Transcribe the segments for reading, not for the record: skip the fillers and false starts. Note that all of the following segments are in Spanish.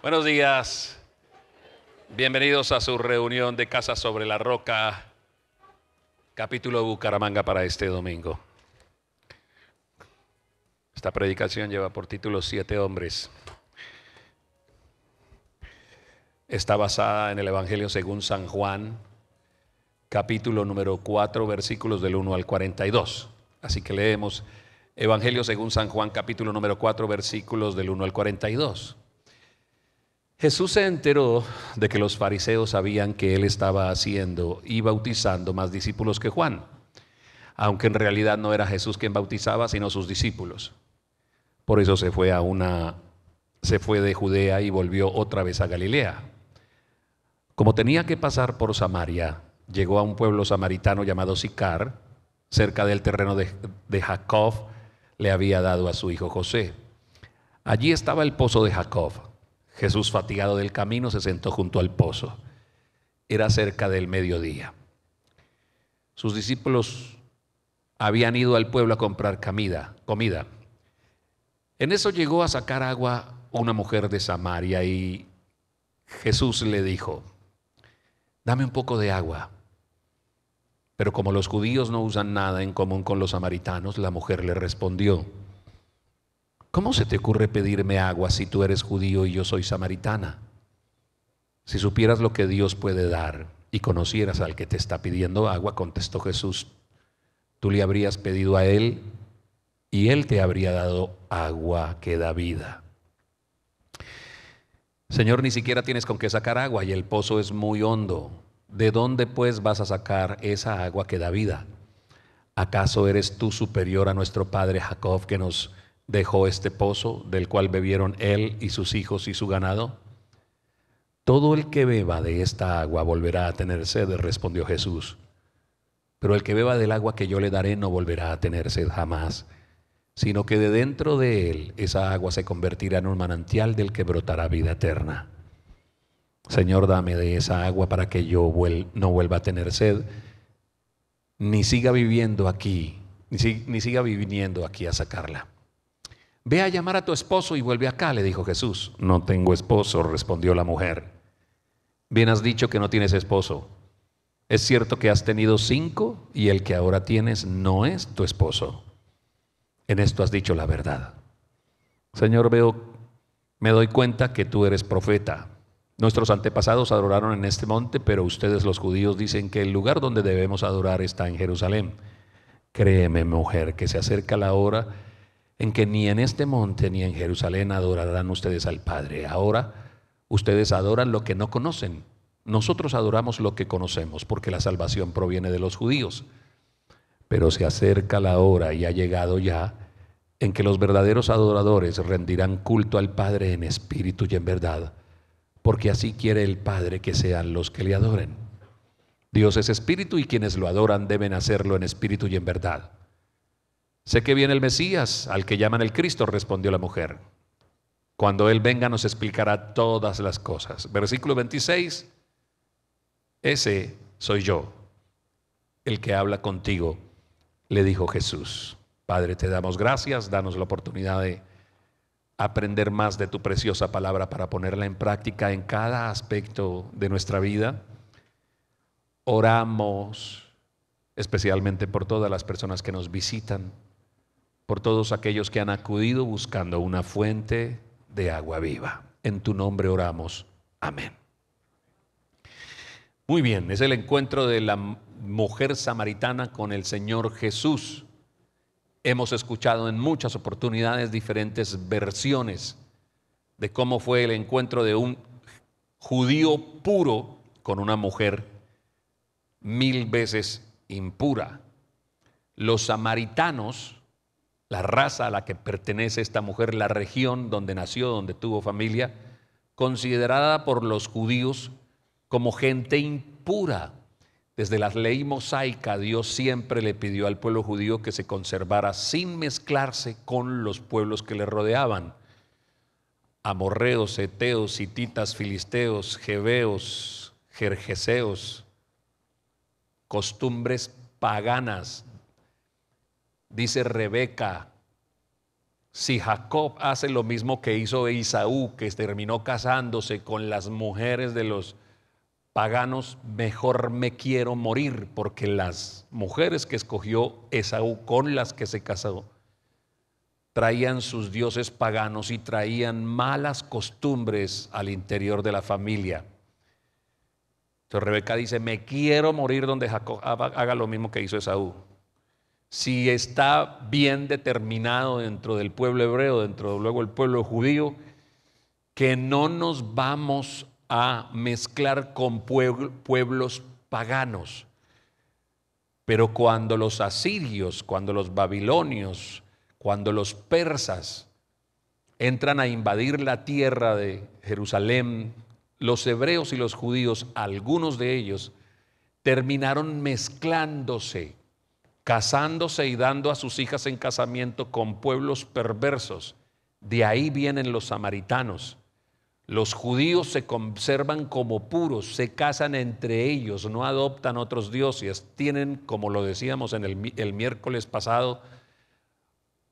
Buenos días, bienvenidos a su reunión de Casa sobre la Roca, capítulo de Bucaramanga para este domingo. Esta predicación lleva por título 7 hombres. Está basada en el Evangelio según San Juan, capítulo número 4, versículos del 1 al 42. Así que leemos Evangelio según San Juan, capítulo número 4, versículos del 1 al 42. Jesús se enteró de que los fariseos sabían que él estaba haciendo y bautizando más discípulos que Juan, aunque en realidad no era Jesús quien bautizaba, sino sus discípulos. Por eso se fue de Judea y volvió otra vez a Galilea. Como tenía que pasar por Samaria, llegó a un pueblo samaritano llamado Sicar, cerca del terreno de Jacob, le había dado a su hijo José. Allí estaba el pozo de Jacob. Jesús, fatigado del camino, se sentó junto al pozo. Era cerca del mediodía. Sus discípulos habían ido al pueblo a comprar comida. En eso llegó a sacar agua una mujer de Samaria y Jesús le dijo: dame un poco de agua. Pero como los judíos no usan nada en común con los samaritanos, la mujer le respondió: ¿cómo se te ocurre pedirme agua si tú eres judío y yo soy samaritana? Si supieras lo que Dios puede dar y conocieras al que te está pidiendo agua, contestó Jesús, tú le habrías pedido a él y él te habría dado agua que da vida. Señor, ni siquiera tienes con qué sacar agua y el pozo es muy hondo. ¿De dónde pues vas a sacar esa agua que da vida? ¿Acaso eres tú superior a nuestro padre Jacob, que nos dejó este pozo, del cual bebieron él y sus hijos y su ganado? Todo el que beba de esta agua volverá a tener sed, respondió Jesús. Pero el que beba del agua que yo le daré no volverá a tener sed jamás, sino que de dentro de él esa agua se convertirá en un manantial del que brotará vida eterna. Señor, dame de esa agua para que yo no vuelva a tener sed, ni siga viviendo aquí, ni siga viniendo aquí a sacarla. Ve a llamar a tu esposo y vuelve acá, le dijo Jesús. No tengo esposo, respondió la mujer. Bien has dicho que no tienes esposo. Es cierto que has tenido 5 y el que ahora tienes no es tu esposo. En esto has dicho la verdad. Señor, me doy cuenta que tú eres profeta. Nuestros antepasados adoraron en este monte, pero ustedes los judíos dicen que el lugar donde debemos adorar está en Jerusalén. Créeme, mujer, que se acerca la hora en que ni en este monte ni en Jerusalén adorarán ustedes al Padre. Ahora ustedes adoran lo que no conocen. Nosotros adoramos lo que conocemos, porque la salvación proviene de los judíos. Pero se acerca la hora, y ha llegado ya, en que los verdaderos adoradores rendirán culto al Padre en espíritu y en verdad, porque así quiere el Padre que sean los que le adoren. Dios es espíritu y quienes lo adoran deben hacerlo en espíritu y en verdad. Sé que viene el Mesías, al que llaman el Cristo, respondió la mujer. Cuando Él venga nos explicará todas las cosas. Versículo 26, ese soy yo, el que habla contigo, le dijo Jesús. Padre, te damos gracias, danos la oportunidad de aprender más de tu preciosa palabra para ponerla en práctica en cada aspecto de nuestra vida. Oramos especialmente por todas las personas que nos visitan, por todos aquellos que han acudido buscando una fuente de agua viva. En tu nombre oramos. Amén. Muy bien, es el encuentro de la mujer samaritana con el Señor Jesús. Hemos escuchado en muchas oportunidades diferentes versiones de cómo fue el encuentro de un judío puro con una mujer 1000 veces impura. Los samaritanos, la raza a la que pertenece esta mujer, la región donde nació, donde tuvo familia, considerada por los judíos como gente impura. Desde la ley mosaica, Dios siempre le pidió al pueblo judío que se conservara sin mezclarse con los pueblos que le rodeaban: amorreos, heteos, hititas, filisteos, jebeos, gergeseos, costumbres paganas. Dice Rebeca Si Jacob hace lo mismo que hizo Esaú, que terminó casándose con las mujeres de los paganos, mejor me quiero morir, porque las mujeres que escogió Esaú, con las que se casó, traían sus dioses paganos y traían malas costumbres al interior de la familia. Entonces Rebeca dice, me quiero morir donde Jacob haga lo mismo que hizo Esaú. Si está bien determinado dentro del pueblo hebreo, dentro de luego el pueblo judío, que no nos vamos a mezclar con pueblos paganos. Pero cuando los asirios, cuando los babilonios, cuando los persas entran a invadir la tierra de Jerusalén, los hebreos y los judíos, algunos de ellos, terminaron mezclándose, casándose y dando a sus hijas en casamiento con pueblos perversos. De ahí vienen los samaritanos. Los judíos se conservan como puros, se casan entre ellos, no adoptan otros dioses. Tienen, como lo decíamos en el miércoles pasado,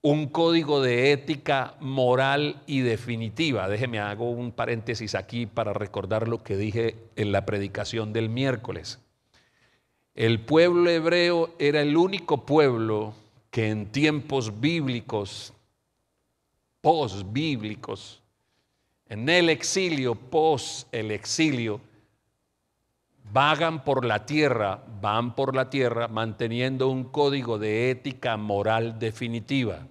un código de ética moral y definitiva. Déjeme, hago un paréntesis aquí para recordar lo que dije en la predicación del miércoles. El pueblo hebreo era el único pueblo que en tiempos bíblicos, posbíblicos, en el exilio, pos el exilio, van por la tierra manteniendo un código de ética moral definitiva.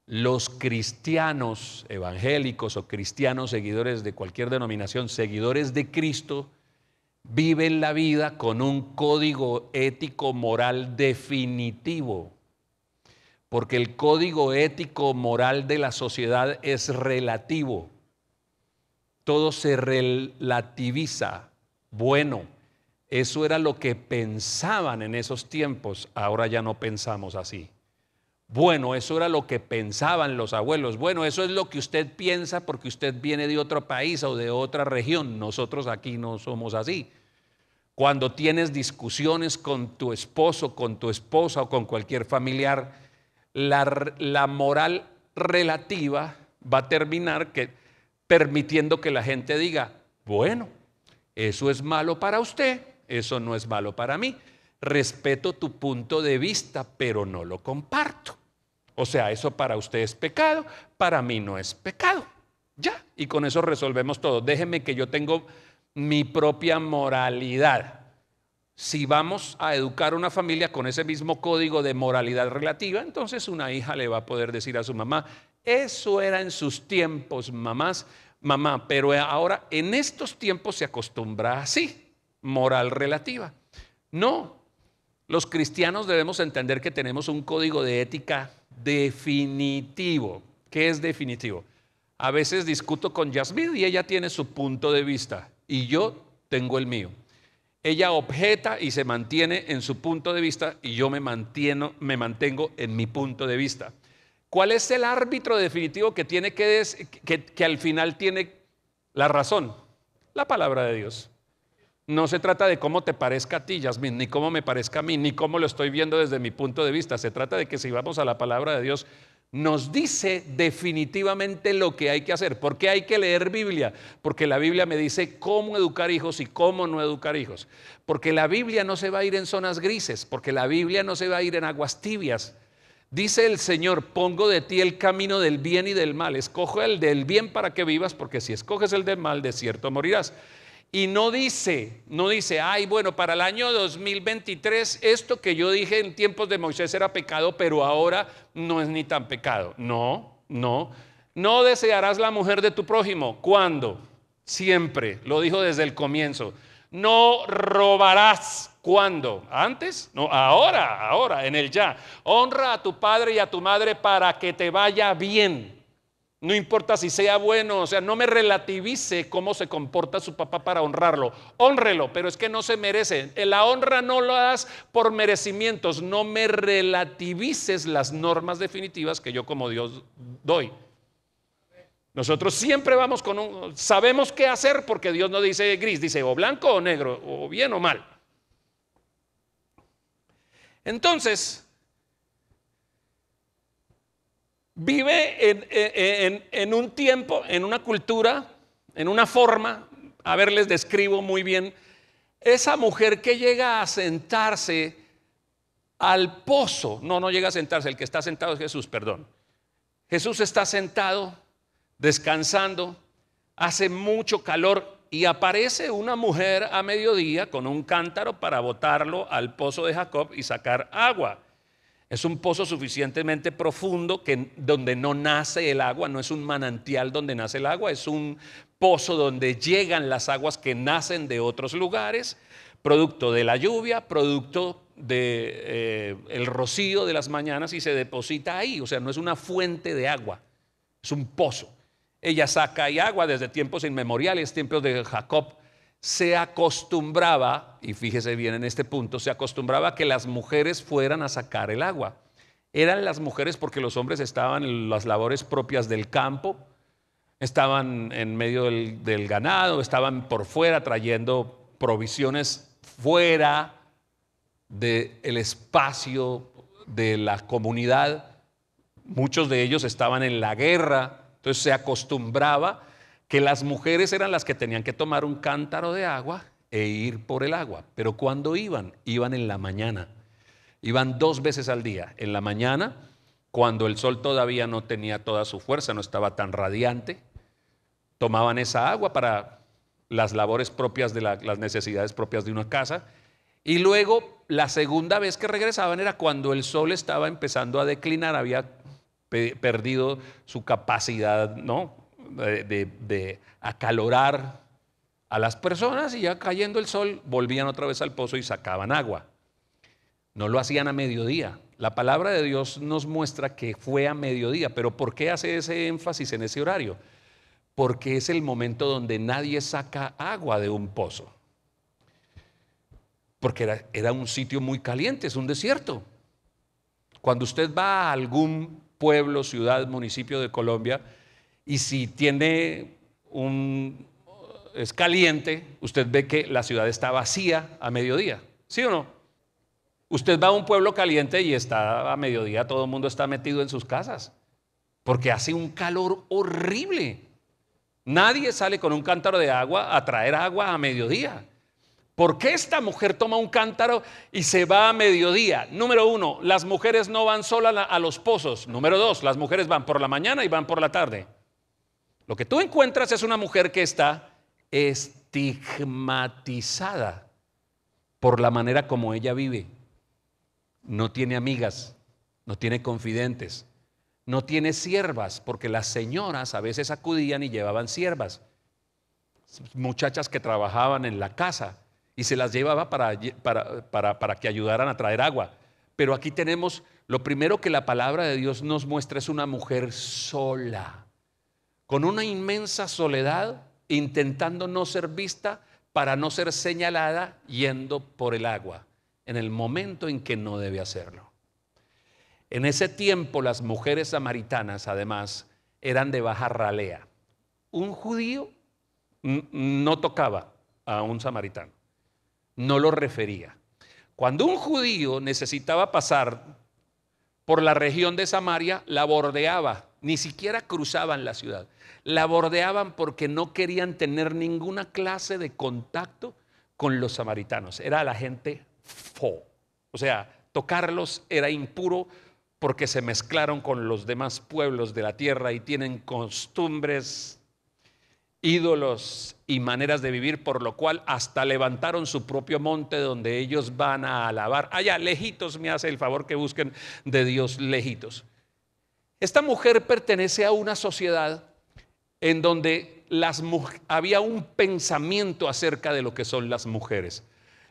Los cristianos evangélicos o cristianos seguidores de cualquier denominación, seguidores de Cristo, viven la vida con un código ético moral definitivo, porque el código ético moral de la sociedad es relativo. Todo se relativiza. Bueno, eso era lo que pensaban en esos tiempos, ahora ya no pensamos así. Bueno, eso era lo que pensaban los abuelos. Bueno, eso es lo que usted piensa porque usted viene de otro país o de otra región. Nosotros aquí no somos así. Cuando tienes discusiones con tu esposo, con tu esposa o con cualquier familiar, la moral relativa va a terminar permitiendo que la gente diga, bueno, eso es malo para usted, eso no es malo para mí. Respeto tu punto de vista, pero no lo comparto. O sea, eso para usted es pecado, para mí no es pecado. Ya, y con eso resolvemos todo. Déjeme que yo tengo mi propia moralidad. Si vamos a educar una familia con ese mismo código de moralidad relativa, entonces una hija le va a poder decir a su mamá, eso era en sus tiempos, mamá, pero ahora en estos tiempos se acostumbra así, moral relativa. No, los cristianos debemos entender que tenemos un código de ética definitivo. ¿Qué es definitivo? A veces discuto con Yasmín y ella tiene su punto de vista y yo tengo el mío. Ella objeta y se mantiene en su punto de vista y yo me mantengo en mi punto de vista. ¿Cuál es el árbitro definitivo que tiene que al final tiene la razón? La palabra de Dios. No se trata de cómo te parezca a ti, Yasmín, ni cómo me parezca a mí, ni cómo lo estoy viendo desde mi punto de vista. Se trata de que si vamos a la palabra de Dios, nos dice definitivamente lo que hay que hacer. ¿Por qué hay que leer Biblia? Porque la Biblia me dice cómo educar hijos y cómo no educar hijos. Porque la Biblia no se va a ir en zonas grises, porque la Biblia no se va a ir en aguas tibias. Dice el Señor, pongo de ti el camino del bien y del mal. Escoge el del bien para que vivas, porque si escoges el del mal, de cierto morirás. Y no dice, ay, bueno, para el año 2023 esto que yo dije en tiempos de Moisés era pecado, pero ahora no es ni tan pecado. No desearás la mujer de tu prójimo. ¿Cuándo? Siempre, lo dijo desde el comienzo. No robarás. ¿Cuándo? ¿Antes? No, ahora, en el ya. Honra a tu padre y a tu madre para que te vaya bien. No importa si sea bueno, o sea, no me relativice cómo se comporta su papá para honrarlo. Hónrelo, pero es que no se merece. La honra no lo das por merecimientos. No me relativices las normas definitivas que yo como Dios doy. Nosotros siempre vamos sabemos qué hacer porque Dios no dice gris, dice o blanco o negro, o bien o mal. Entonces, vive en un tiempo, en una cultura, en una forma, a ver, les describo muy bien, esa mujer que llega a sentarse al pozo, no llega a sentarse, el que está sentado es Jesús, perdón. Jesús está sentado, descansando, hace mucho calor y aparece una mujer a mediodía con un cántaro para botarlo al pozo de Jacob y sacar agua. Es un pozo suficientemente profundo donde no nace el agua, no es un manantial donde nace el agua, es un pozo donde llegan las aguas que nacen de otros lugares, producto de la lluvia, producto de el rocío de las mañanas, y se deposita ahí. O sea, no es una fuente de agua, es un pozo. Ella saca ahí agua desde tiempos inmemoriales, tiempos de Jacob. Se acostumbraba, y fíjese bien en este punto, se acostumbraba a que las mujeres fueran a sacar el agua. Eran las mujeres porque los hombres estaban en las labores propias del campo, estaban en medio del ganado, estaban por fuera trayendo provisiones fuera del espacio de la comunidad. Muchos de ellos estaban en la guerra, entonces se acostumbraba que las mujeres eran las que tenían que tomar un cántaro de agua e ir por el agua. Pero ¿cuándo iban? Iban en la mañana. Iban 2 veces al día. En la mañana, cuando el sol todavía no tenía toda su fuerza, no estaba tan radiante, tomaban esa agua para las labores propias de las necesidades propias de una casa. Y luego, la segunda vez que regresaban era cuando el sol estaba empezando a declinar, había perdido su capacidad, ¿no?, de acalorar a las personas, y ya cayendo el sol volvían otra vez al pozo y sacaban agua. No lo hacían a mediodía. La palabra de Dios nos muestra que fue a mediodía, pero ¿por qué hace ese énfasis en ese horario? Porque es el momento donde nadie saca agua de un pozo, porque era un sitio muy caliente, es un desierto. Cuando usted va a algún pueblo, ciudad, municipio de Colombia, y si es caliente, usted ve que la ciudad está vacía a mediodía, ¿sí o no? Usted va a un pueblo caliente y está a mediodía, todo el mundo está metido en sus casas, porque hace un calor horrible. Nadie sale con un cántaro de agua a traer agua a mediodía. ¿Por qué esta mujer toma un cántaro y se va a mediodía? Número 1, las mujeres no van solas a los pozos. Número 2, las mujeres van por la mañana y van por la tarde. Lo que tú encuentras es una mujer que está estigmatizada por la manera como ella vive. No tiene amigas, no tiene confidentes, no tiene siervas, porque las señoras a veces acudían y llevaban siervas, muchachas que trabajaban en la casa, y se las llevaba para que ayudaran a traer agua. Pero aquí tenemos, lo primero que la palabra de Dios nos muestra es una mujer sola, con una inmensa soledad, intentando no ser vista para no ser señalada, yendo por el agua en el momento en que no debe hacerlo. En ese tiempo las mujeres samaritanas además eran de baja ralea. Un judío no tocaba a un samaritano, no lo refería. Cuando un judío necesitaba pasar por la región de Samaria, la bordeaba, ni siquiera cruzaban la ciudad, la bordeaban porque no querían tener ninguna clase de contacto con los samaritanos. Era la gente fo, o sea, tocarlos era impuro porque se mezclaron con los demás pueblos de la tierra y tienen costumbres, ídolos y maneras de vivir, por lo cual hasta levantaron su propio monte donde ellos van a alabar. Allá, lejitos, me hace el favor que busquen de Dios lejitos. Esta mujer pertenece a una sociedad en donde había un pensamiento acerca de lo que son las mujeres.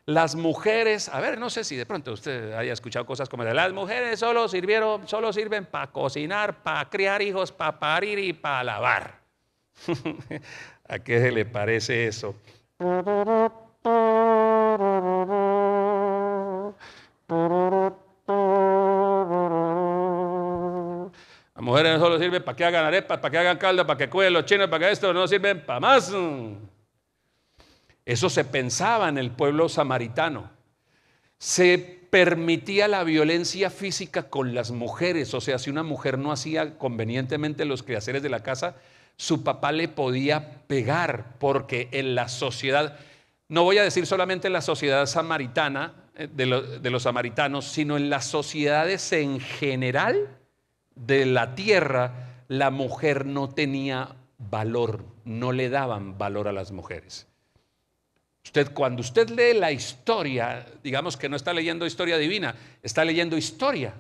Las mujeres, a ver, no sé si de pronto usted haya escuchado cosas como las mujeres solo sirven para cocinar, para criar hijos, para parir y para lavar. ¿A qué se le parece eso? Las mujeres no solo sirven para que hagan arepas, para que hagan caldo, para que cuiden los chinos, para que esto, no sirven para más. Eso se pensaba en el pueblo samaritano. Se permitía la violencia física con las mujeres. O sea, si una mujer no hacía convenientemente los quehaceres de la casa, su papá le podía pegar, porque en la sociedad, no voy a decir solamente en la sociedad samaritana, de los samaritanos, sino en las sociedades en general de la tierra, la mujer no tenía valor, no le daban valor a las mujeres. Cuando usted lee la historia, digamos que no está leyendo historia divina, está leyendo historia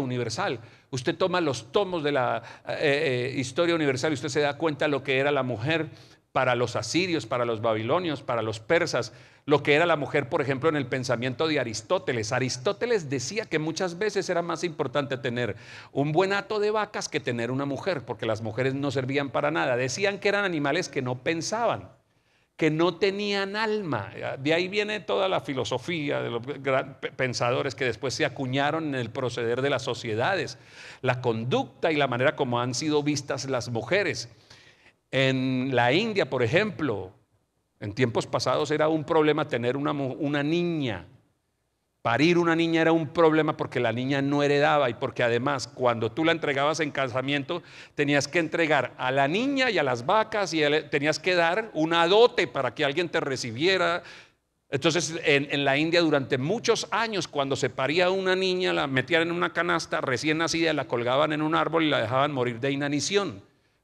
universal. Usted toma los tomos de la historia universal y usted se da cuenta de lo que era la mujer para los asirios, para los babilonios, para los persas, lo que era la mujer, por ejemplo, en el pensamiento de Aristóteles. Aristóteles decía que muchas veces era más importante tener un buen hato de vacas que tener una mujer, porque las mujeres no servían para nada. Decían que eran animales que no pensaban, que no tenían alma. De ahí viene toda la filosofía de los pensadores que después se acuñaron en el proceder de las sociedades, la conducta y la manera como han sido vistas las mujeres. En la India, por ejemplo, en tiempos pasados era un problema tener una niña. Parir una niña era un problema porque la niña no heredaba, y porque además cuando tú la entregabas en casamiento tenías que entregar a la niña y a las vacas, y tenías que dar una dote para que alguien te recibiera. Entonces en la India durante muchos años, cuando se paría una niña, la metían en una canasta recién nacida, la colgaban en un árbol y la dejaban morir de inanición,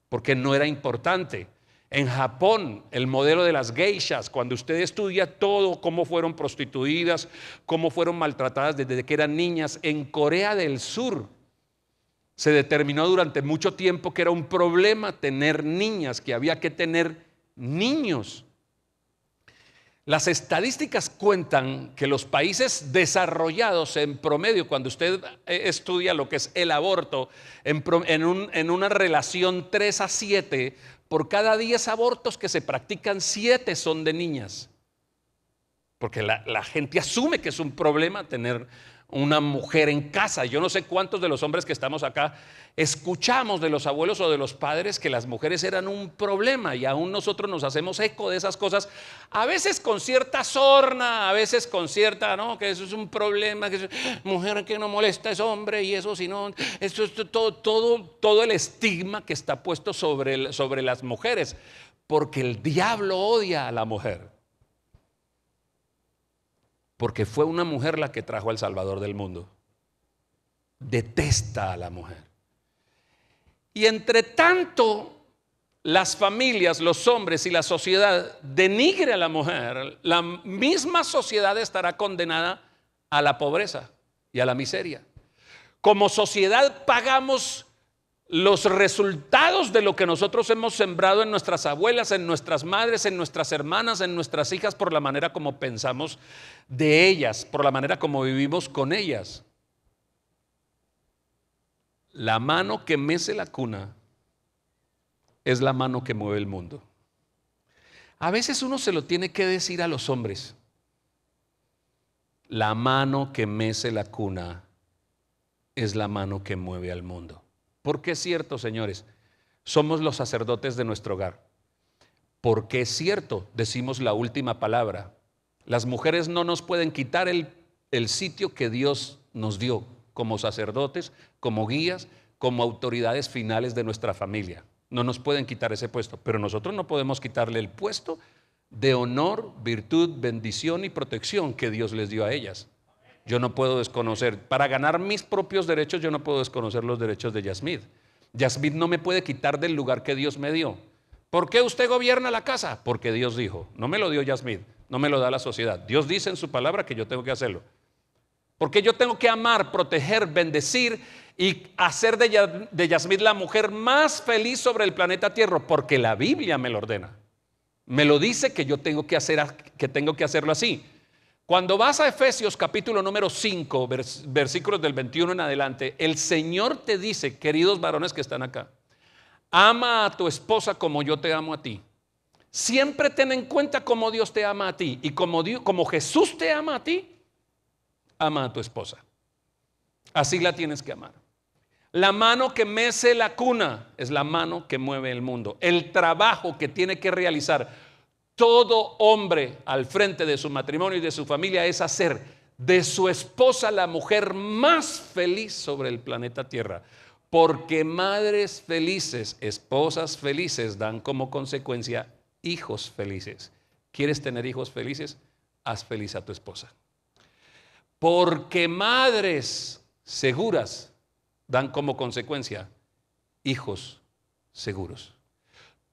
porque no era importante. En Japón, el modelo de las geishas, cuando usted estudia todo, cómo fueron prostituidas, cómo fueron maltratadas desde que eran niñas. En Corea del Sur se determinó durante mucho tiempo que era un problema tener niñas, que había que tener niños. Las estadísticas cuentan que los países desarrollados en promedio, cuando usted estudia lo que es el aborto, en una relación 3-7, por cada 10 abortos que se practican, 7 son de niñas. Porque la gente asume que es un problema tener una mujer en casa. Yo no sé cuántos de los hombres que estamos acá escuchamos de los abuelos o de los padres que las mujeres eran un problema, y aún nosotros nos hacemos eco de esas cosas, a veces con cierta sorna, a veces con cierta, no, que eso es un problema, que mujer que no molesta es hombre, y eso si no, eso es todo el estigma que está puesto sobre las mujeres, porque el diablo odia a la mujer. Porque fue una mujer la que trajo al Salvador del mundo. Detesta a la mujer. Y entre tanto, las familias, los hombres y la sociedad denigre a la mujer, la misma sociedad estará condenada a la pobreza y a la miseria. Como sociedad pagamos los resultados de lo que nosotros hemos sembrado en nuestras abuelas, en nuestras madres, en nuestras hermanas, en nuestras hijas, por la manera como pensamos de ellas, por la manera como vivimos con ellas. La mano que mece la cuna es la mano que mueve el mundo. A veces uno se lo tiene que decir a los hombres. La mano que mece la cuna es la mano que mueve al mundo. Porque es cierto, señores, somos los sacerdotes de nuestro hogar. Porque es cierto, decimos la última palabra. Las mujeres no nos pueden quitar el sitio que Dios nos dio como sacerdotes, como guías, como autoridades finales de nuestra familia. No nos pueden quitar ese puesto, pero nosotros no podemos quitarle el puesto de honor, virtud, bendición y protección que Dios les dio a ellas. Yo no puedo desconocer, para ganar mis propios derechos, yo no puedo desconocer los derechos de Yasmid. Yasmid no me puede quitar del lugar que Dios me dio. ¿Por qué usted gobierna la casa? Porque Dios dijo. No me lo dio Yasmid, no me lo da la sociedad. Dios dice en su palabra que yo tengo que hacerlo. Porque yo tengo que amar, proteger, bendecir y hacer de Yasmid la mujer más feliz sobre el planeta Tierra, porque la Biblia me lo ordena. Me lo dice que yo tengo que hacerlo así. Cuando vas a Efesios capítulo número 5, versículos del 21 en adelante, el Señor te dice, queridos varones que están acá, ama a tu esposa como yo te amo a ti. Siempre ten en cuenta cómo Dios te ama a ti, y como Jesús te ama a ti, ama a tu esposa. Así la tienes que amar. La mano que mece la cuna es la mano que mueve el mundo. El trabajo que tiene que realizar todo hombre al frente de su matrimonio y de su familia es hacer de su esposa la mujer más feliz sobre el planeta Tierra. Porque madres felices, esposas felices dan como consecuencia hijos felices. ¿Quieres tener hijos felices? Haz feliz a tu esposa. Porque madres seguras dan como consecuencia hijos seguros.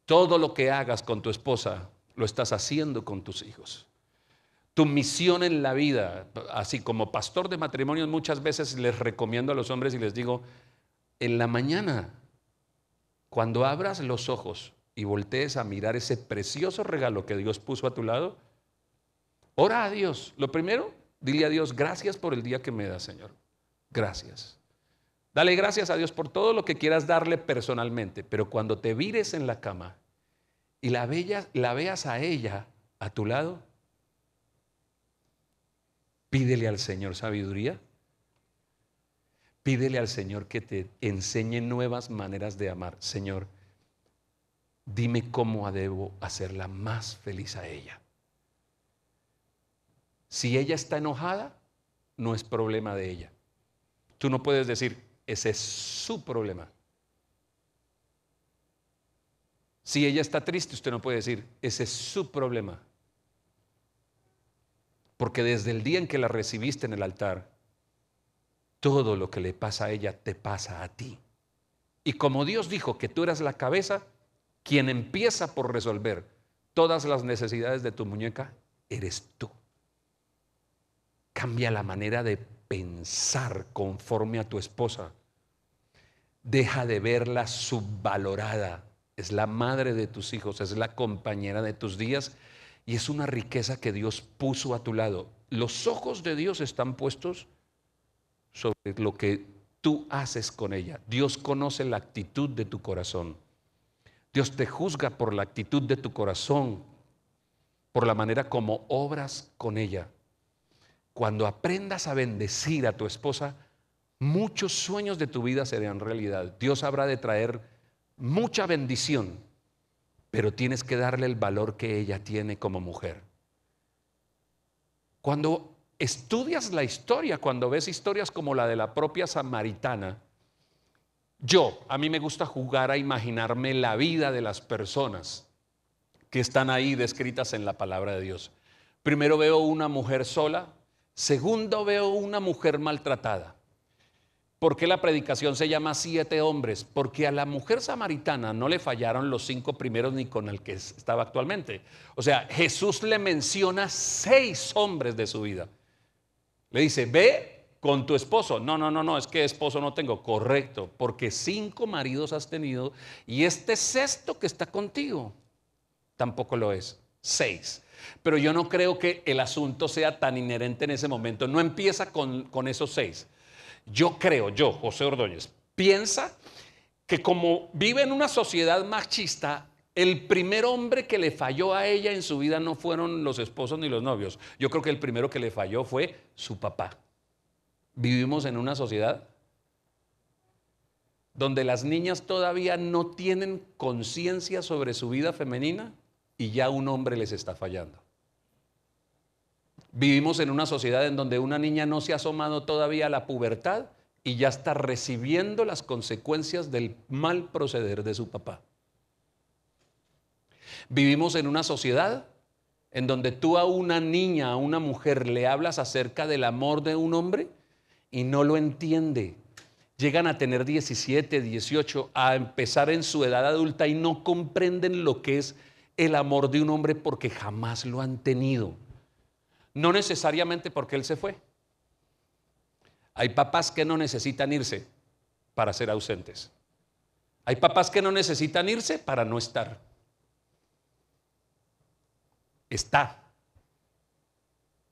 Todo lo que hagas con tu esposa lo estás haciendo con tus hijos. Tu misión en la vida, así como pastor de matrimonios, muchas veces les recomiendo a los hombres y les digo, en la mañana, cuando abras los ojos y voltees a mirar ese precioso regalo que Dios puso a tu lado, ora a Dios. Lo primero, dile a Dios, gracias por el día que me das, Señor. Gracias. Dale gracias a Dios por todo lo que quieras darle personalmente, pero cuando te vires en la cama y la veas a ella a tu lado, pídele al Señor sabiduría. Pídele al Señor que te enseñe nuevas maneras de amar. Señor, dime cómo debo hacerla más feliz a ella. Si ella está enojada, no es problema de ella. Tú no puedes decir, ese es su problema. Si ella está triste, usted no puede decir, ese es su problema. Porque desde el día en que la recibiste en el altar, todo lo que le pasa a ella te pasa a ti. Y como Dios dijo que tú eras la cabeza, quien empieza por resolver todas las necesidades de tu muñeca, eres tú. Cambia la manera de pensar conforme a tu esposa. Deja de verla subvalorada. Es la madre de tus hijos, es la compañera de tus días y es una riqueza que Dios puso a tu lado. Los ojos de Dios están puestos sobre lo que tú haces con ella. Dios conoce la actitud de tu corazón. Dios te juzga por la actitud de tu corazón, por la manera como obras con ella. Cuando aprendas a bendecir a tu esposa, muchos sueños de tu vida serán realidad. Dios habrá de traer mucha bendición, pero tienes que darle el valor que ella tiene como mujer. Cuando estudias la historia, cuando ves historias como la de la propia samaritana, a mí me gusta jugar a imaginarme la vida de las personas que están ahí descritas en la palabra de Dios. Primero veo una mujer sola, segundo veo una mujer maltratada. ¿Por qué la predicación se llama 7 hombres? Porque a la mujer samaritana no le fallaron los 5 primeros ni con el que estaba actualmente. O sea, Jesús le menciona 6 hombres de su vida. Le dice, ve con tu esposo. No, es que esposo no tengo. Correcto, porque 5 maridos has tenido y este sexto que está contigo tampoco lo es. 6. Pero yo no creo que el asunto sea tan inherente en ese momento. No empieza con esos 6. Yo creo, José Ordóñez, piensa que como vive en una sociedad machista, el primer hombre que le falló a ella en su vida no fueron los esposos ni los novios. Yo creo que el primero que le falló fue su papá. Vivimos en una sociedad donde las niñas todavía no tienen conciencia sobre su vida femenina y ya un hombre les está fallando. Vivimos en una sociedad en donde una niña no se ha asomado todavía a la pubertad y ya está recibiendo las consecuencias del mal proceder de su papá. Vivimos en una sociedad en donde tú a una niña, a una mujer le hablas acerca del amor de un hombre y no lo entiende. Llegan a tener 17, 18, a empezar en su edad adulta y no comprenden lo que es el amor de un hombre porque jamás lo han tenido. No necesariamente porque él se fue. Hay papás que no necesitan irse para ser ausentes. Hay papás que no necesitan irse para no estar. Está.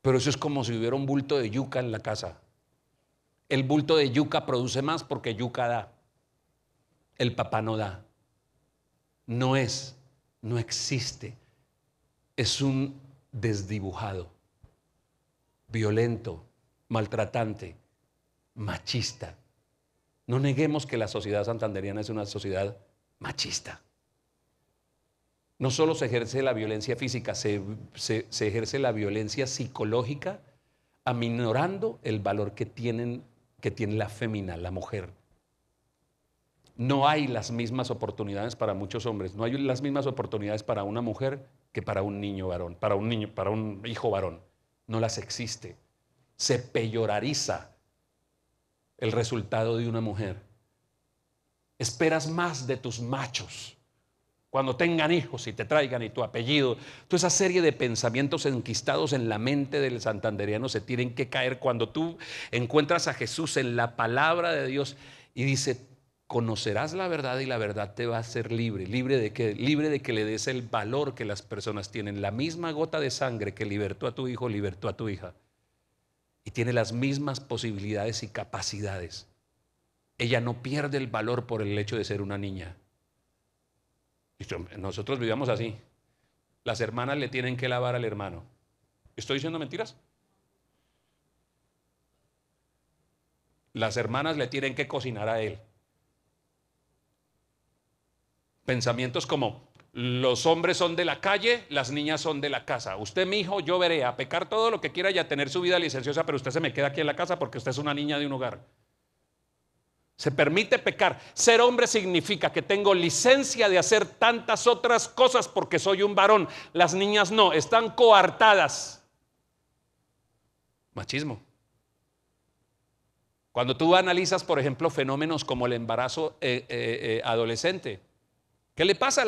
Pero eso es como si hubiera un bulto de yuca en la casa. El bulto de yuca produce más porque yuca da. El papá no da. No existe. Es un desdibujado, violento, maltratante, machista. No neguemos que la sociedad santandereana es una sociedad machista. No solo se ejerce la violencia física, se ejerce la violencia psicológica aminorando el valor que tiene la fémina, la mujer. No hay las mismas oportunidades para muchos hombres, no hay las mismas oportunidades para una mujer que para un niño varón, para un hijo varón. No las existe. Se peyorariza el resultado de una mujer. Esperas más de tus machos cuando tengan hijos y te traigan y tu apellido. Toda esa serie de pensamientos enquistados en la mente del santanderiano se tienen que caer cuando tú encuentras a Jesús en la palabra de Dios y dice: conocerás la verdad y la verdad te va a hacer libre. ¿Libre de qué? Libre de que le des el valor que las personas tienen. La misma gota de sangre que libertó a tu hijo, libertó a tu hija. Y tiene las mismas posibilidades y capacidades. Ella no pierde el valor por el hecho de ser una niña. Nosotros vivíamos así. Las hermanas le tienen que lavar al hermano. ¿Estoy diciendo mentiras? Las hermanas le tienen que cocinar a él. Pensamientos como: los hombres son de la calle, las niñas son de la casa. Usted, mi hijo, yo veré a pecar todo lo que quiera y a tener su vida licenciosa, pero usted se me queda aquí en la casa porque usted es una niña de un hogar. Se permite pecar. Ser hombre significa que tengo licencia de hacer tantas otras cosas porque soy un varón. Las niñas no, están coartadas. Machismo. Cuando tú analizas, por ejemplo, fenómenos como el embarazo adolescente, ¿qué le pasa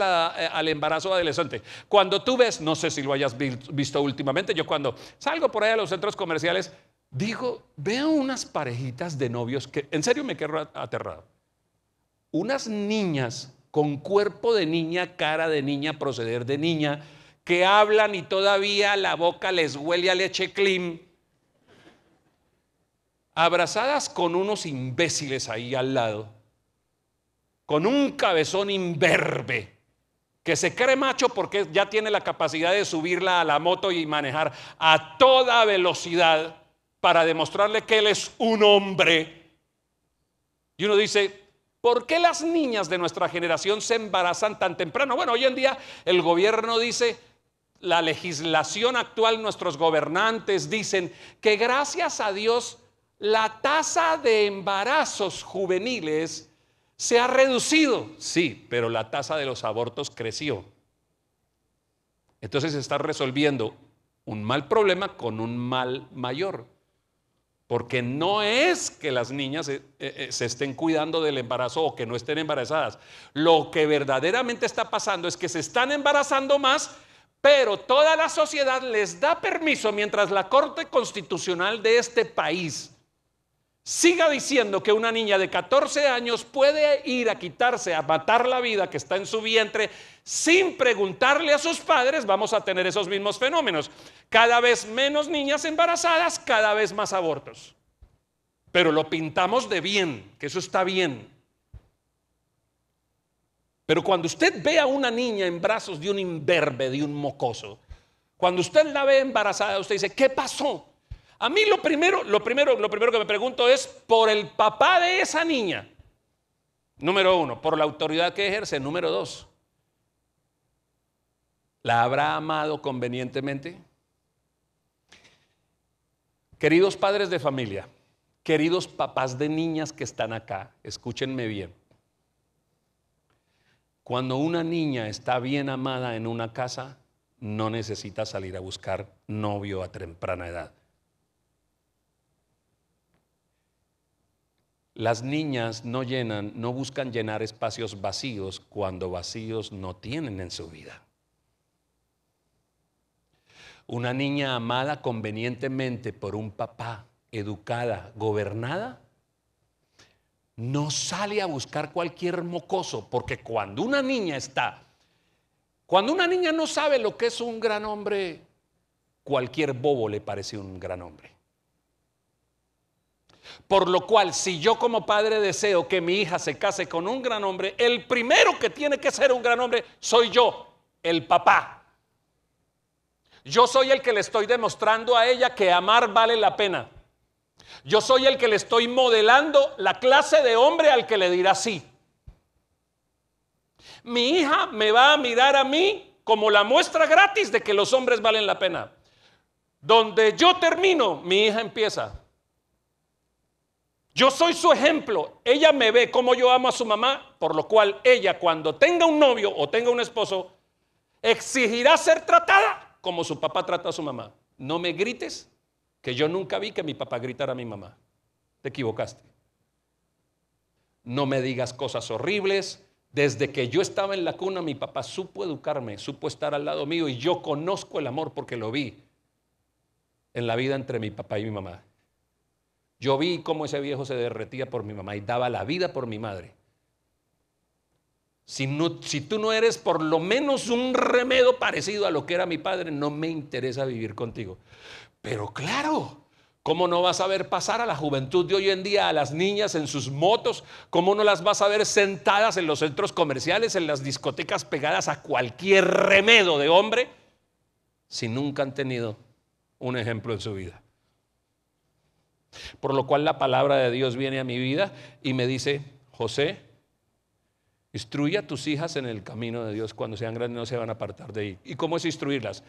al embarazo adolescente? Cuando tú ves, no sé si lo hayas visto últimamente, yo cuando salgo por ahí a los centros comerciales, veo unas parejitas de novios que en serio me quedo aterrado. Unas niñas con cuerpo de niña, cara de niña, proceder de niña, que hablan y todavía la boca les huele a leche clean, abrazadas con unos imbéciles ahí al lado, con un cabezón imberbe, que se cree macho porque ya tiene la capacidad de subirla a la moto y manejar a toda velocidad para demostrarle que él es un hombre. Y uno dice: ¿por qué las niñas de nuestra generación se embarazan tan temprano? Bueno, hoy en día el gobierno dice, la legislación actual, nuestros gobernantes dicen que gracias a Dios la tasa de embarazos juveniles se ha reducido. Sí, pero la tasa de los abortos creció. Entonces se está resolviendo un mal problema con un mal mayor. Porque no es que las niñas se estén cuidando del embarazo o que no estén embarazadas. Lo que verdaderamente está pasando es que se están embarazando más, pero toda la sociedad les da permiso, mientras la Corte Constitucional de este país siga diciendo que una niña de 14 años puede ir a quitarse, a matar la vida que está en su vientre sin preguntarle a sus padres. Vamos a tener esos mismos fenómenos. Cada vez menos niñas embarazadas, cada vez más abortos. Pero lo pintamos de bien, que eso está bien. Pero cuando usted ve a una niña en brazos de un imberbe, de un mocoso, cuando usted la ve embarazada, usted dice: ¿qué pasó? A mí lo primero que me pregunto es por el papá de esa niña. Número uno, por la autoridad que ejerce. Número dos, ¿la habrá amado convenientemente? Queridos padres de familia, queridos papás de niñas que están acá, escúchenme bien. Cuando una niña está bien amada en una casa, no necesita salir a buscar novio a temprana edad. Las niñas no buscan llenar espacios vacíos cuando vacíos no tienen en su vida. Una niña amada convenientemente por un papá, educada, gobernada, no sale a buscar cualquier mocoso, porque cuando una niña no sabe lo que es un gran hombre, cualquier bobo le parece un gran hombre. Por lo cual, si yo como padre deseo que mi hija se case con un gran hombre, el primero que tiene que ser un gran hombre soy yo, el papá. Yo soy el que le estoy demostrando a ella que amar vale la pena. Yo soy el que le estoy modelando la clase de hombre al que le dirá sí. Mi hija me va a mirar a mí como la muestra gratis de que los hombres valen la pena. Donde yo termino, mi hija empieza. Yo soy su ejemplo. Ella me ve como yo amo a su mamá, por lo cual ella, cuando tenga un novio o tenga un esposo, exigirá ser tratada como su papá trata a su mamá. No me grites, que yo nunca vi que mi papá gritara a mi mamá. Te equivocaste. No me digas cosas horribles. Desde que yo estaba en la cuna, mi papá supo educarme, supo estar al lado mío, y yo conozco el amor porque lo vi en la vida entre mi papá y mi mamá. Yo vi cómo ese viejo se derretía por mi mamá y daba la vida por mi madre. Si tú no eres por lo menos un remedio parecido a lo que era mi padre, no me interesa vivir contigo. Pero claro, ¿cómo no vas a ver pasar a la juventud de hoy en día, a las niñas en sus motos? ¿Cómo no las vas a ver sentadas en los centros comerciales, en las discotecas, pegadas a cualquier remedio de hombre, si nunca han tenido un ejemplo en su vida? Por lo cual la palabra de Dios viene a mi vida y me dice: José, instruye a tus hijas en el camino de Dios. Cuando sean grandes no se van a apartar de ahí. ¿Y cómo es instruirlas?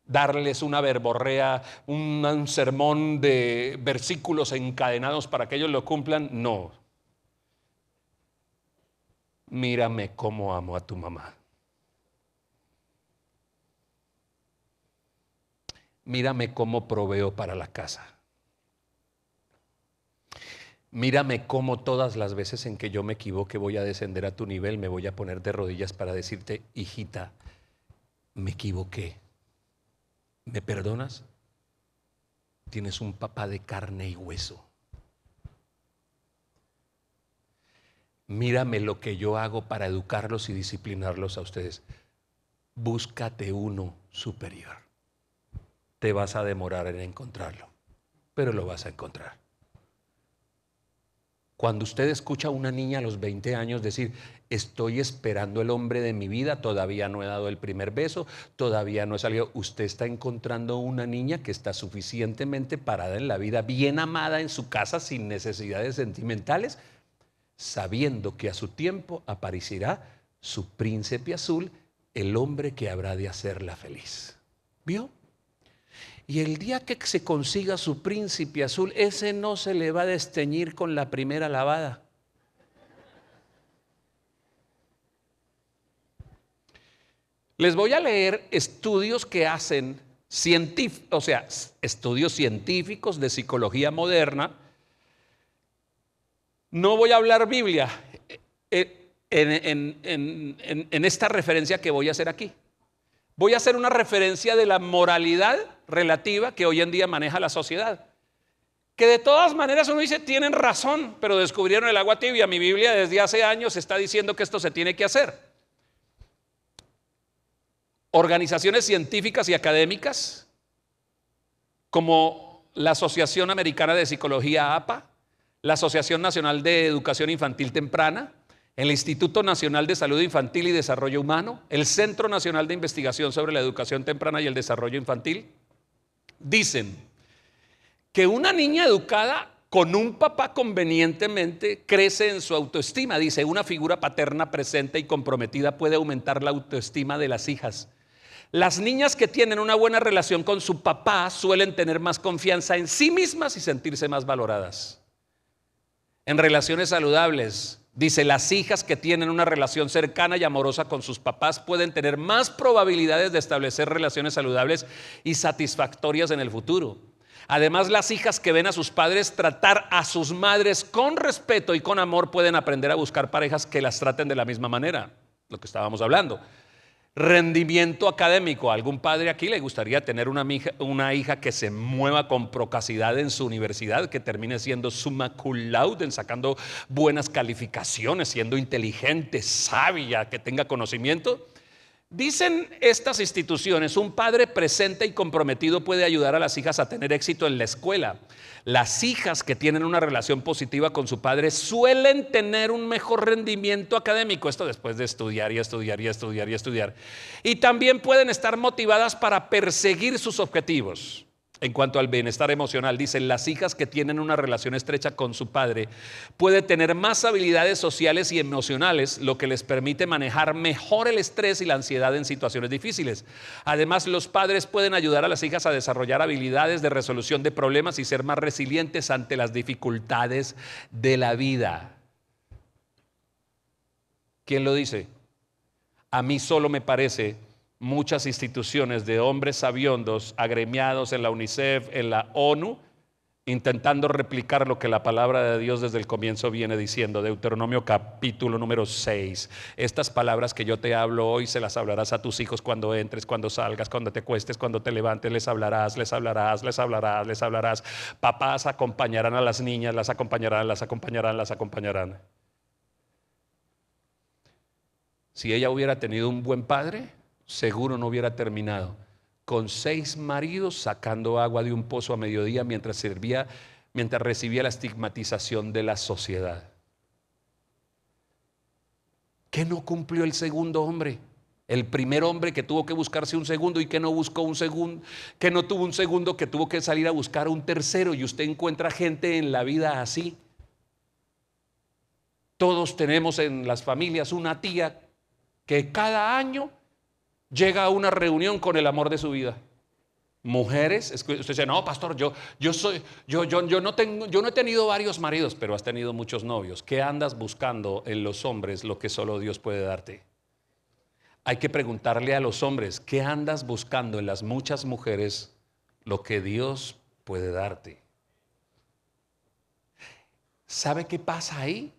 Darles una verborrea, un sermón de versículos encadenados para que ellos lo cumplan. No. Mírame cómo amo a tu mamá. Mírame cómo proveo para la casa. Mírame cómo todas las veces en que yo me equivoque voy a descender a tu nivel, me voy a poner de rodillas para decirte: hijita, me equivoqué. ¿Me perdonas? Tienes un papá de carne y hueso. Mírame lo que yo hago para educarlos y disciplinarlos a ustedes. Búscate uno superior. Te vas a demorar en encontrarlo, pero lo vas a encontrar. Cuando usted escucha a una niña a los 20 años decir: estoy esperando el hombre de mi vida, todavía no he dado el primer beso, todavía no he salido, usted está encontrando una niña que está suficientemente parada en la vida, bien amada en su casa, sin necesidades sentimentales, sabiendo que a su tiempo aparecerá su príncipe azul, el hombre que habrá de hacerla feliz. ¿Vio? Y el día que se consiga su príncipe azul, ese no se le va a desteñir con la primera lavada. Les voy a leer estudios que hacen estudios científicos de psicología moderna. No voy a hablar Biblia en esta referencia que voy a hacer aquí. Voy a hacer una referencia de la moralidad relativa que hoy en día maneja la sociedad. Que de todas maneras uno dice: tienen razón, pero descubrieron el agua tibia. Mi Biblia desde hace años está diciendo que esto se tiene que hacer. Organizaciones científicas y académicas como la Asociación Americana de Psicología, APA, la Asociación Nacional de Educación Infantil Temprana, el Instituto Nacional de Salud Infantil y Desarrollo Humano, el Centro Nacional de Investigación sobre la Educación Temprana y el Desarrollo Infantil, dicen que una niña educada con un papá convenientemente crece en su autoestima. Dice: una figura paterna presente y comprometida puede aumentar la autoestima de las hijas. Las niñas que tienen una buena relación con su papá suelen tener más confianza en sí mismas y sentirse más valoradas. En relaciones saludables, dice: las hijas que tienen una relación cercana y amorosa con sus papás pueden tener más probabilidades de establecer relaciones saludables y satisfactorias en el futuro. Además, las hijas que ven a sus padres tratar a sus madres con respeto y con amor pueden aprender a buscar parejas que las traten de la misma manera. Lo que estábamos hablando. Rendimiento académico. ¿A algún padre aquí le gustaría tener una hija que se mueva con procacidad en su universidad, que termine siendo summa cum laude, sacando buenas calificaciones, siendo inteligente, sabia, que tenga conocimiento? Dicen estas instituciones: un padre presente y comprometido puede ayudar a las hijas a tener éxito en la escuela. Las hijas que tienen una relación positiva con su padre suelen tener un mejor rendimiento académico. Esto después de estudiar y estudiar y estudiar y estudiar. Y también pueden estar motivadas para perseguir sus objetivos. En cuanto al bienestar emocional, dicen: las hijas que tienen una relación estrecha con su padre pueden tener más habilidades sociales y emocionales, lo que les permite manejar mejor el estrés y la ansiedad en situaciones difíciles. Además, los padres pueden ayudar a las hijas a desarrollar habilidades de resolución de problemas y ser más resilientes ante las dificultades de la vida. ¿Quién lo dice? A mí solo me parece muchas instituciones de hombres sabiondos agremiados en la UNICEF, en la ONU, intentando replicar lo que la palabra de Dios desde el comienzo viene diciendo. Deuteronomio capítulo número 6. Estas palabras que yo te hablo hoy se las hablarás a tus hijos cuando entres, cuando salgas, cuando te cuestes, cuando te levantes, les hablarás, les hablarás, les hablarás, les hablarás. Papás acompañarán a las niñas, las acompañarán, las acompañarán, las acompañarán. Si ella hubiera tenido un buen padre, seguro no hubiera terminado con 6 maridos sacando agua de un pozo a mediodía mientras recibía la estigmatización de la sociedad. ¿Qué no cumplió el segundo hombre? El primer hombre que tuvo que buscarse un segundo y que no buscó un segundo, que no tuvo un segundo, que tuvo que salir a buscar un tercero. Y usted encuentra gente en la vida así. Todos tenemos en las familias una tía que cada año llega a una reunión con el amor de su vida. Mujeres, usted dice: no, pastor, yo no he tenido varios maridos, pero has tenido muchos novios. ¿Qué andas buscando en los hombres lo que solo Dios puede darte? Hay que preguntarle a los hombres: ¿qué andas buscando en las muchas mujeres lo que Dios puede darte? ¿Sabe qué pasa ahí?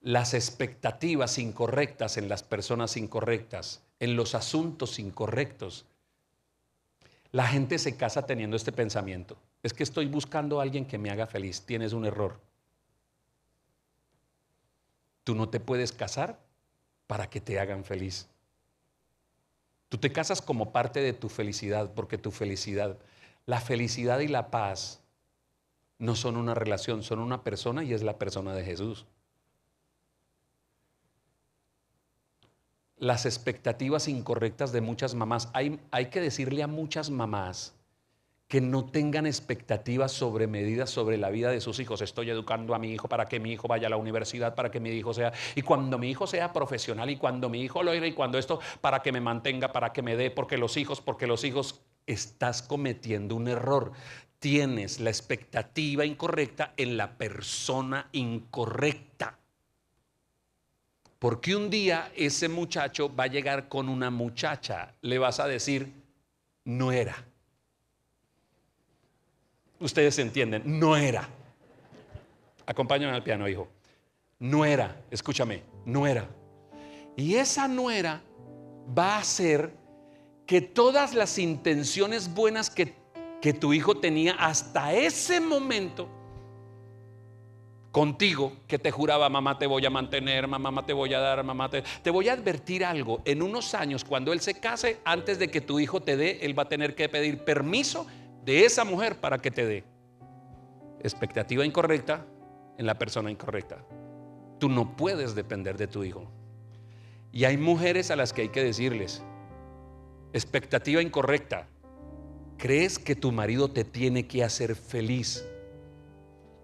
Las expectativas incorrectas en las personas incorrectas, en los asuntos incorrectos. La gente se casa teniendo este pensamiento: es que estoy buscando a alguien que me haga feliz. Tienes un error. Tú no te puedes casar para que te hagan feliz. Tú te casas como parte de tu felicidad, porque tu felicidad, la felicidad y la paz no son una relación, son una persona, y es la persona de Jesús. Las expectativas incorrectas de muchas mamás. Hay que decirle a muchas mamás que no tengan expectativas sobremedidas sobre la vida de sus hijos. Estoy educando a mi hijo para que mi hijo vaya a la universidad, para que mi hijo sea, y cuando mi hijo sea profesional, y cuando mi hijo lo haga, y cuando esto, para que me mantenga, para que me dé, porque los hijos. Estás cometiendo un error. Tienes la expectativa incorrecta en la persona incorrecta. Porque un día ese muchacho va a llegar con una muchacha. Le vas a decir: no era. Ustedes entienden, no era. Acompáñame al piano, hijo. No era, escúchame, no era. Y esa nuera va a hacer que todas las intenciones buenas que tu hijo tenía hasta ese momento contigo, que te juraba: mamá te voy a mantener, mamá te voy a dar, mamá te voy a advertir algo. En unos años, cuando él se case, antes de que tu hijo te dé, él va a tener que pedir permiso de esa mujer para que te dé. Expectativa incorrecta en la persona incorrecta. Tú no puedes depender de tu hijo. Y hay mujeres a las que hay que decirles: expectativa incorrecta. Crees que tu marido te tiene que hacer feliz,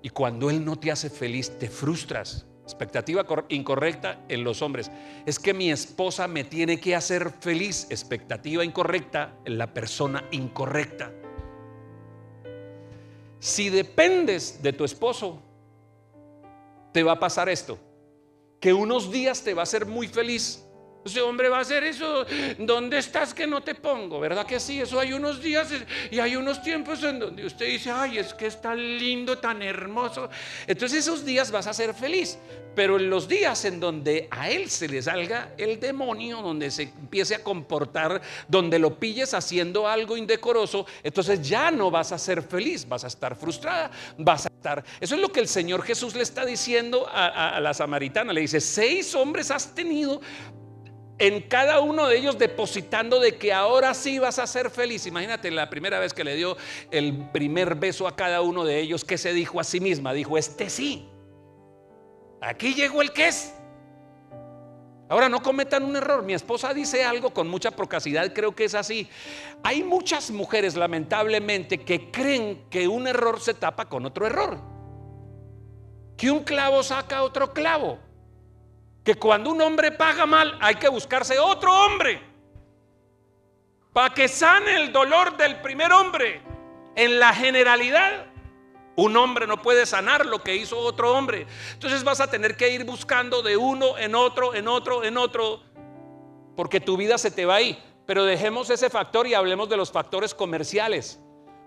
y cuando él no te hace feliz te frustras. Expectativa incorrecta en los hombres: es que mi esposa me tiene que hacer feliz. Expectativa incorrecta en la persona incorrecta. Si dependes de tu esposo, te va a pasar esto: que unos días te va a hacer muy feliz. Ese hombre va a hacer eso. ¿Dónde estás que no te pongo? ¿Verdad que sí? Eso hay unos días y hay unos tiempos en donde usted dice: ay, es que es tan lindo, tan hermoso. Entonces esos días vas a ser feliz. Pero en los días en donde a él se le salga el demonio, donde se empiece a comportar, donde lo pilles haciendo algo indecoroso, entonces ya no vas a ser feliz, vas a estar frustrada, vas a estar. Eso es lo que el Señor Jesús le está diciendo a la samaritana. Le dice: 6 hombres has tenido, en cada uno de ellos depositando de que ahora sí vas a ser feliz. Imagínate, la primera vez que le dio el primer beso a cada uno de ellos, ¿qué se dijo a sí misma? Dijo: este sí, aquí llegó el que es. Ahora, no cometan un error. Mi esposa dice algo con mucha procacidad, creo que es así. Hay muchas mujeres, lamentablemente, que creen que un error se tapa con otro error, que un clavo saca otro clavo, que cuando un hombre paga mal hay que buscarse otro hombre para que sane el dolor del primer hombre. En la generalidad, un hombre no puede sanar lo que hizo otro hombre. Entonces vas a tener que ir buscando de uno en otro, en otro, en otro, porque tu vida se te va ahí. Pero dejemos ese factor y hablemos de los factores comerciales.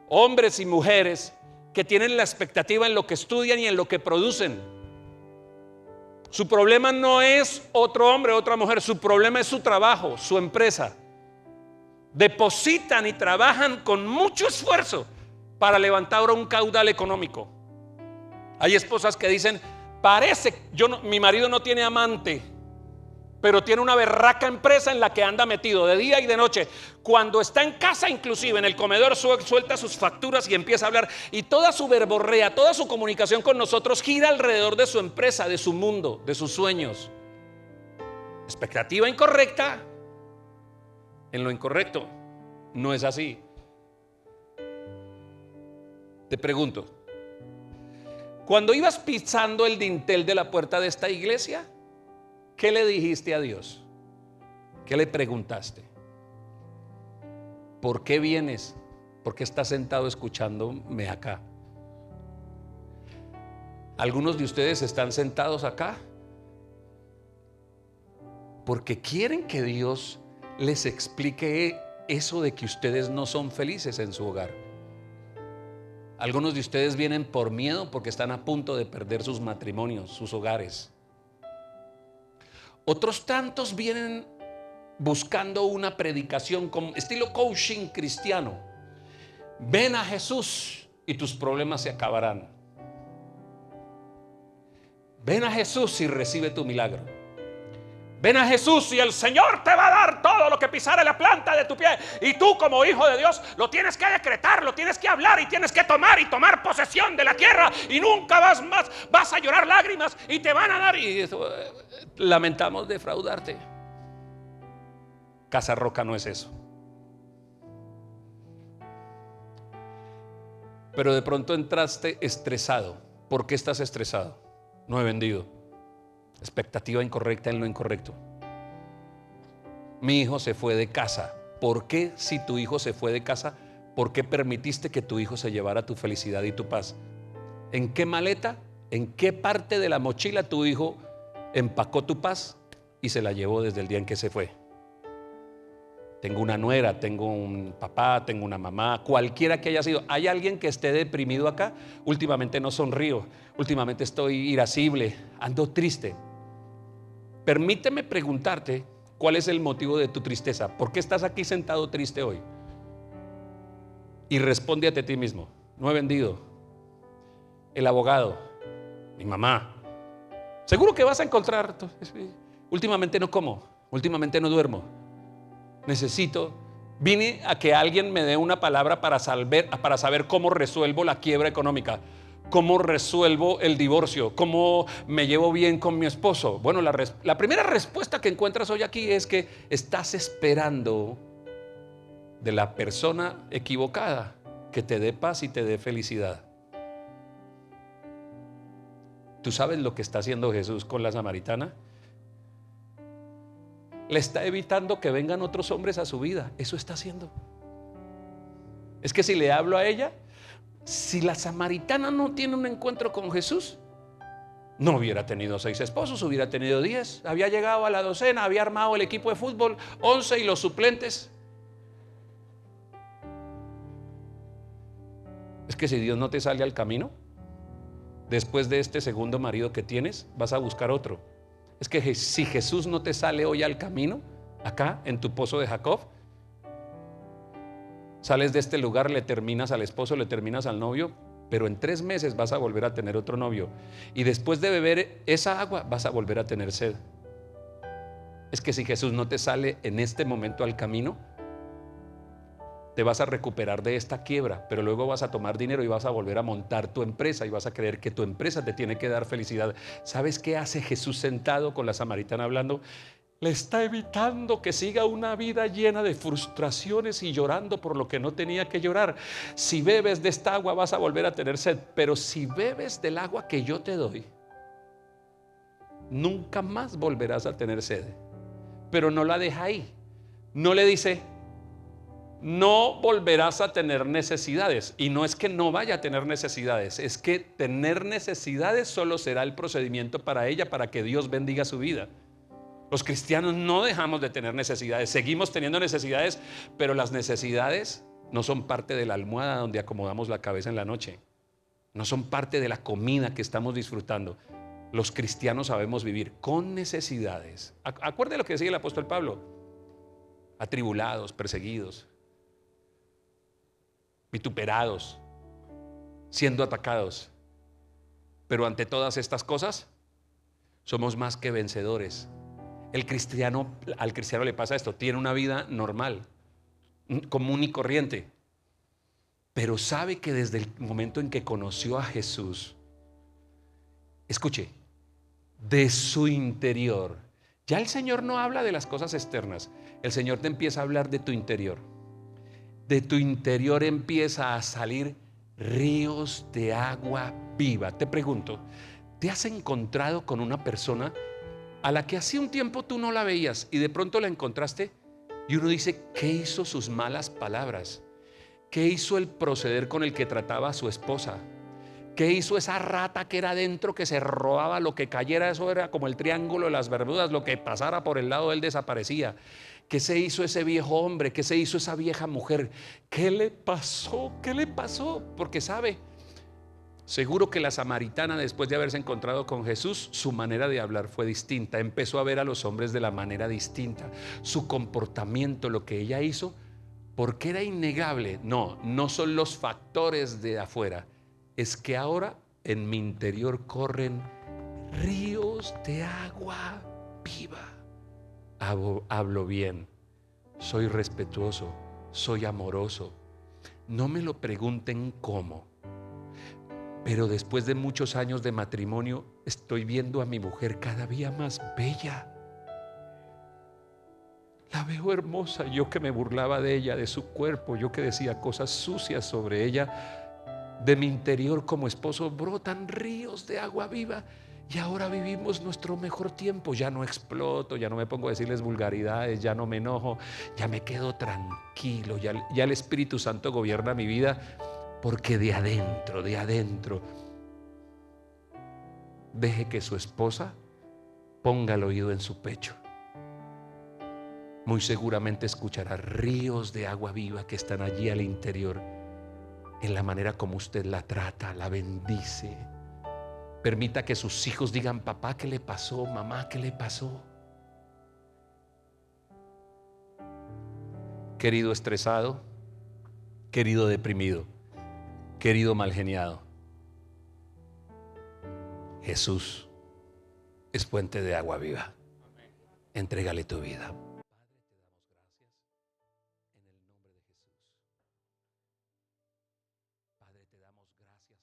Hombres y mujeres que tienen la expectativa en lo que estudian y en lo que producen. Su problema no es otro hombre, otra mujer. Su problema es su trabajo, su empresa. Depositan y trabajan con mucho esfuerzo para levantar ahora un caudal económico. Hay esposas que dicen: mi marido no tiene amante, pero tiene una berraca empresa en la que anda metido de día y de noche. Cuando está en casa, inclusive en el comedor, suelta sus facturas y empieza a hablar. Y toda su verborrea, toda su comunicación con nosotros gira alrededor de su empresa, de su mundo, de sus sueños. Expectativa incorrecta en lo incorrecto. No es así. Te pregunto, cuando ibas pisando el dintel de la puerta de esta iglesia, ¿qué le dijiste a Dios? ¿Qué le preguntaste? ¿Por qué vienes? ¿Por qué estás sentado escuchándome acá? Algunos de ustedes están sentados acá porque quieren que Dios les explique eso de que ustedes no son felices en su hogar. Algunos de ustedes vienen por miedo porque están a punto de perder sus matrimonios, sus hogares. Otros tantos vienen buscando una predicación como estilo coaching cristiano. Ven a Jesús y tus problemas se acabarán. Ven a Jesús y recibe tu milagro. Ven a Jesús y el Señor te va a dar todo lo que pisare la planta de tu pie. Y tú, como hijo de Dios, lo tienes que decretar, lo tienes que hablar y tienes que tomar posesión de la tierra. Y nunca vas a llorar lágrimas y te van a dar. Y lamentamos defraudarte. Casa Roca no es eso. Pero de pronto entraste estresado. ¿Por qué estás estresado? No he vendido. Expectativa incorrecta en lo incorrecto. Mi hijo se fue de casa. ¿Por qué, si tu hijo se fue de casa, por qué permitiste que tu hijo se llevara tu felicidad y tu paz? ¿En qué maleta, en qué parte de la mochila tu hijo empacó tu paz y se la llevó desde el día en que se fue? Tengo una nuera, tengo un papá, tengo una mamá, cualquiera que haya sido. ¿Hay alguien que esté deprimido acá? Últimamente no sonrío, últimamente estoy irascible, ando triste. Permíteme preguntarte, ¿cuál es el motivo de tu tristeza? ¿Por qué estás aquí sentado triste hoy? Y respóndete a ti mismo: no he vendido, el abogado, mi mamá. Seguro que vas a encontrar: últimamente no como, últimamente no duermo. Vine a que alguien me dé una palabra para saber cómo resuelvo la quiebra económica, cómo resuelvo el divorcio, cómo me llevo bien con mi esposo. Bueno, la primera respuesta que encuentras hoy aquí es que estás esperando de la persona equivocada que te dé paz y te dé felicidad. ¿Tú sabes lo que está haciendo Jesús con la samaritana? Le está evitando que vengan otros hombres a su vida. Eso está haciendo. Es que si le hablo a ella, si la samaritana no tiene un encuentro con Jesús, no hubiera tenido 6 esposos, hubiera tenido 10. Había llegado a la docena, había armado el equipo de fútbol, 11 y los suplentes. Es que si Dios no te sale al camino, después de este segundo marido que tienes, vas a buscar otro. Es que si Jesús no te sale hoy al camino, acá en tu pozo de Jacob, sales de este lugar, le terminas al esposo, le terminas al novio, pero en 3 meses vas a volver a tener otro novio. Y después de beber esa agua, vas a volver a tener sed. Es que si Jesús no te sale en este momento al camino, te vas a recuperar de esta quiebra, pero luego vas a tomar dinero y vas a volver a montar tu empresa y vas a creer que tu empresa te tiene que dar felicidad. ¿Sabes qué hace Jesús sentado con la samaritana hablando? le está evitando que siga una vida llena de frustraciones y llorando por lo que no tenía que llorar. Si bebes de esta agua vas a volver a tener sed, pero si bebes del agua que yo te doy, nunca más volverás a tener sed. Pero no la deja ahí. No le dice, no volverás a tener necesidades. Y no es que no vaya a tener necesidades, es que tener necesidades solo será el procedimiento para ella, para que Dios bendiga su vida. Los cristianos no dejamos de tener necesidades, seguimos teniendo necesidades, pero las necesidades no son parte de la almohada donde acomodamos la cabeza en la noche, no son parte de la comida que estamos disfrutando. Los cristianos sabemos vivir con necesidades. Acuerde lo que decía el apóstol Pablo: atribulados, perseguidos, vituperados, siendo atacados, pero ante todas estas cosas somos más que vencedores. Al cristiano le pasa esto, tiene una vida normal, común y corriente, pero sabe que desde el momento en que conoció a Jesús, escuche, de su interior, ya el Señor no habla de las cosas externas, el Señor te empieza a hablar de tu interior. De tu interior empieza a salir ríos de agua viva. Te pregunto, ¿te has encontrado con una persona a la que hace un tiempo tú no la veías y de pronto la encontraste? Y uno dice, ¿qué hizo sus malas palabras? ¿Qué hizo el proceder con el que trataba a su esposa? ¿Qué hizo esa rata que era adentro, que se robaba lo que cayera? Eso era como el triángulo de las Bermudas, lo que pasara por el lado de él desaparecía. ¿Qué se hizo ese viejo hombre? ¿Qué se hizo esa vieja mujer? ¿Qué le pasó? ¿Qué le pasó? Porque sabe, seguro que la samaritana, después de haberse encontrado con Jesús, su manera de hablar fue distinta. Empezó a ver a los hombres de la manera distinta. Su comportamiento, lo que ella hizo, porque era innegable. No son los factores de afuera. Es que ahora en mi interior corren ríos de agua viva. Hablo bien, soy respetuoso, soy amoroso. No me lo pregunten cómo, pero después de muchos años de matrimonio estoy viendo a mi mujer cada día más bella. La veo hermosa. Yo que me burlaba de ella, de su cuerpo, yo que decía cosas sucias sobre ella, de mi interior como esposo brotan ríos de agua viva. Y ahora vivimos nuestro mejor tiempo. Ya no exploto, ya no me pongo a decirles vulgaridades, ya no me enojo, ya me quedo tranquilo, ya el Espíritu Santo gobierna mi vida, porque de adentro deje que su esposa ponga el oído en su pecho. Muy seguramente escuchará ríos de agua viva que están allí al interior, en la manera como usted la trata, la bendice. Permita que sus hijos digan, papá, ¿qué le pasó? Mamá, ¿qué le pasó? Querido estresado, querido deprimido, querido malgeniado, Jesús es fuente de agua viva. Entrégale tu vida. Padre, te damos gracias en el nombre de Jesús. Padre, te damos gracias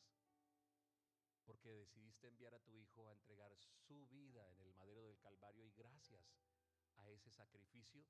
porque decidiste enviar a tu Hijo a entregar su vida en el madero del Calvario, y gracias a ese sacrificio